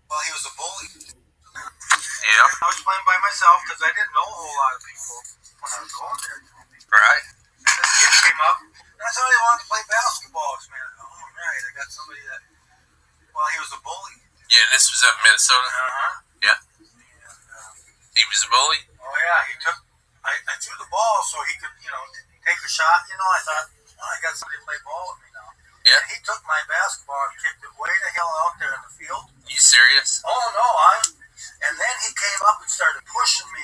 Well, he was a bully. Yeah. I was playing by myself because I didn't know a whole lot of people when I was going there. Right. And this kid came up, and I thought he wanted to play basketball. Man, oh, right, I got somebody that. Well, he was a bully. Yeah, and this was up in Minnesota. Yeah. And, He was a bully. oh yeah, he took. I threw the ball so he could, take a shot. I thought, I got somebody to play ball with me now. Yeah. And he took my basketball and kicked it way the hell out there in the field. You serious? Oh no, and then he came up and started pushing me.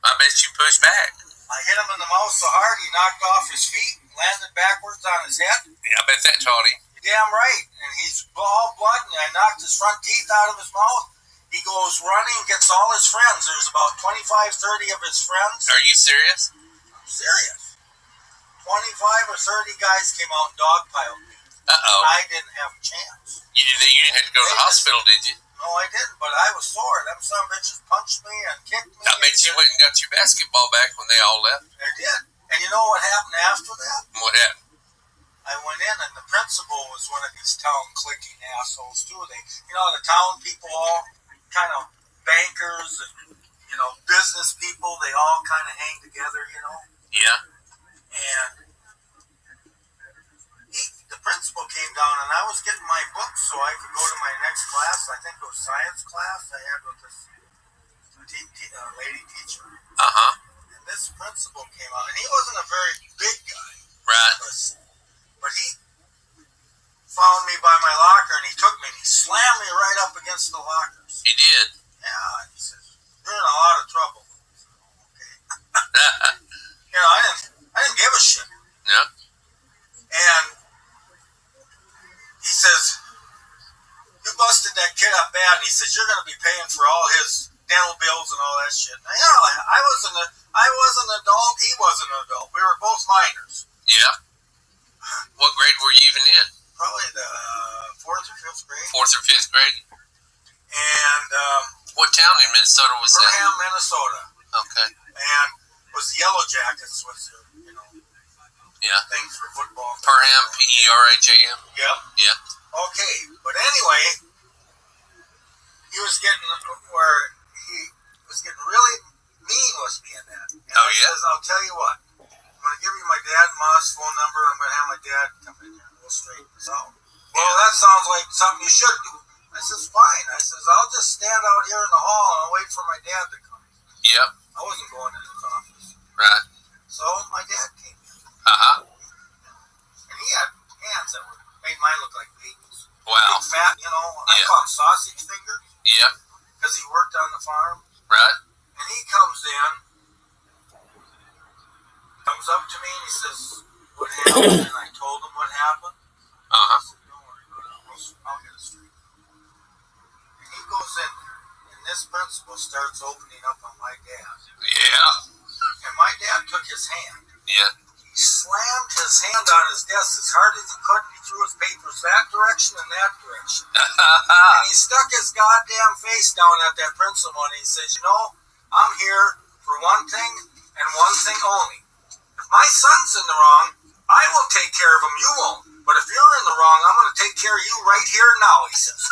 I bet you pushed back. I hit him in the mouth so hard he knocked off his feet, landed backwards on his head. Yeah, I bet that taught him. Damn right. And he's all blood, and I knocked his front teeth out of his mouth. He goes running, gets all his friends. There's about 25, 30 of his friends. Are you serious? I'm serious. 25 or 30 guys came out and dogpiled me. Uh-oh. I didn't have a chance. You didn't have to go to the hospital, did you? No, I didn't, but I was sore. Them son of bitches punched me and kicked me. I bet you went and got your basketball back when they all left. I did. And you know what happened after that? What happened? I went in, and the principal was one of these town-clicking assholes, too. They, the town people, all kind of bankers and, business people, they all kind of hang together, Yeah. And the principal came down, and I was getting my books so I could go to my next class. I think it was science class I had with this lady teacher. Uh-huh. And this principal came out, and he wasn't a very big guy. Right. But he found me by my locker, and he took me, and he slammed me right up against the lockers. He did? Yeah, and he says, "You're in a lot of trouble." Okay. I didn't give a shit. No. And he says, "You busted that kid up bad," and he says, "You're going to be paying for all his dental bills and all that shit." Now, I was an adult. He was an adult. We were both minors. Yeah. What grade were you even in? Probably the 4th or 5th grade. 4th or 5th grade. And what town in Minnesota was that? Perham, Minnesota. Okay. And it was the Yellow Jackets was their, yeah, thing for football. Perham, Perham. Yep. Yeah. Okay, but anyway, he was getting really mean with me in that. And Oh, he yeah? says, "I'll tell you what. I'm going to give you my dad and mom's phone number. I'm going to have my dad come in here and we'll straighten this out." Well, that sounds like something you should do. I says, "Fine." I says, "I'll just stand out here in the hall and I'll wait for my dad to come." Yep. I wasn't going in his office. Right. So my dad came in. Uh-huh. And he had hands that made mine look like babies. Wow. Big fat, I Yeah. call him sausage fingers Yeah. because he worked on the farm. Right. And he comes up to me and he says, "What happened?" And I told him what happened. Uh-huh. I said, "Don't worry about it. I'll get it straight." And he goes in there, and this principal starts opening up on my dad. Yeah. And my dad took his hand. Yeah. He slammed his hand on his desk as hard as he could, and he threw his papers that direction and that direction. And he stuck his goddamn face down at that principal, and he says, "I'm here for one thing and one thing only. If my son's in the wrong, I will take care of him. You won't. But if you're in the wrong, I'm going to take care of you right here now," he says.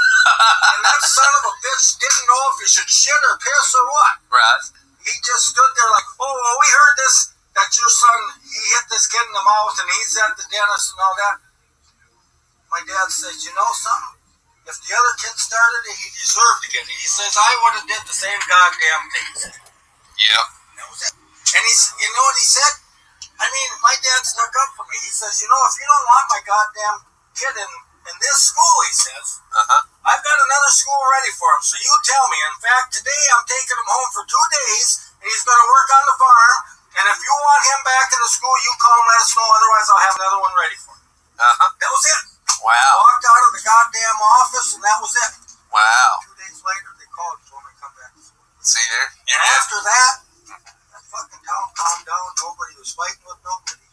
And that son of a bitch didn't know if he should shit or piss or what. Right. He just stood there like, "Oh, well, we heard this, that your son, he hit this kid in the mouth and he's at the dentist and all that." My dad says, "You know something? If the other kid started it, he deserved to get it." He says, "I would have did the same goddamn thing." Yeah. That was it. And you know what he said? I mean, my dad stuck up for me. He says, "If you don't want my goddamn kid in this school," he says, Uh-huh. "I've got another school ready for him. So you tell me. In fact, today I'm taking him home for 2 days, and he's going to work on the farm. And if you want him back in the school, you call and let us know. Otherwise, I'll have another one ready for him." Uh-huh. That was it. Wow. Walked out of the goddamn office, and that was it. Wow. 2 days later, they called and told me to come back to school. See there? And after that fucking town calmed down. Nobody was fighting with nobody.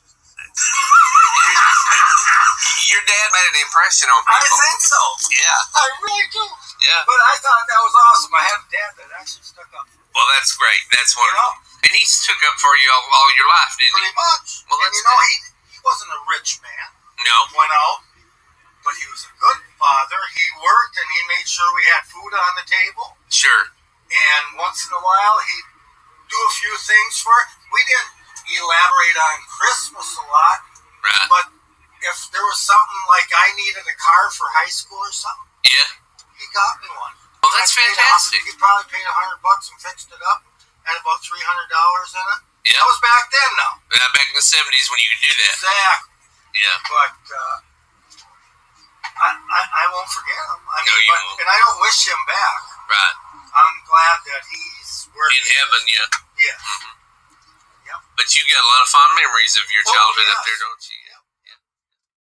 Your dad made an impression on people. I think so. Yeah. I really do. Yeah. But I thought that was awesome. I had a dad that actually stuck up for me. Well, that's great. That's wonderful. And he took up for you all your life, didn't Pretty he? much. Well, And he wasn't a rich man. No. Went out, but he was a good father. He worked and he made sure sure we had food on the table. Sure. And once in a while, he'd do a few things for it. We didn't elaborate on Christmas a lot, Right. but if there was something like I needed a car for high school or something, Yeah. he got me one. Well, that's fantastic. He probably paid $100 and fixed it up. Had about $300 in it. Yeah. That was back then, now. Back in the 70s when you could do that. Exactly. Yeah. But I won't forget him. I mean, you won't. And I don't wish him back. Right. I'm glad that he's In heaven, yeah. Yeah. But you got a lot of fond memories of your childhood up yes. there, don't you?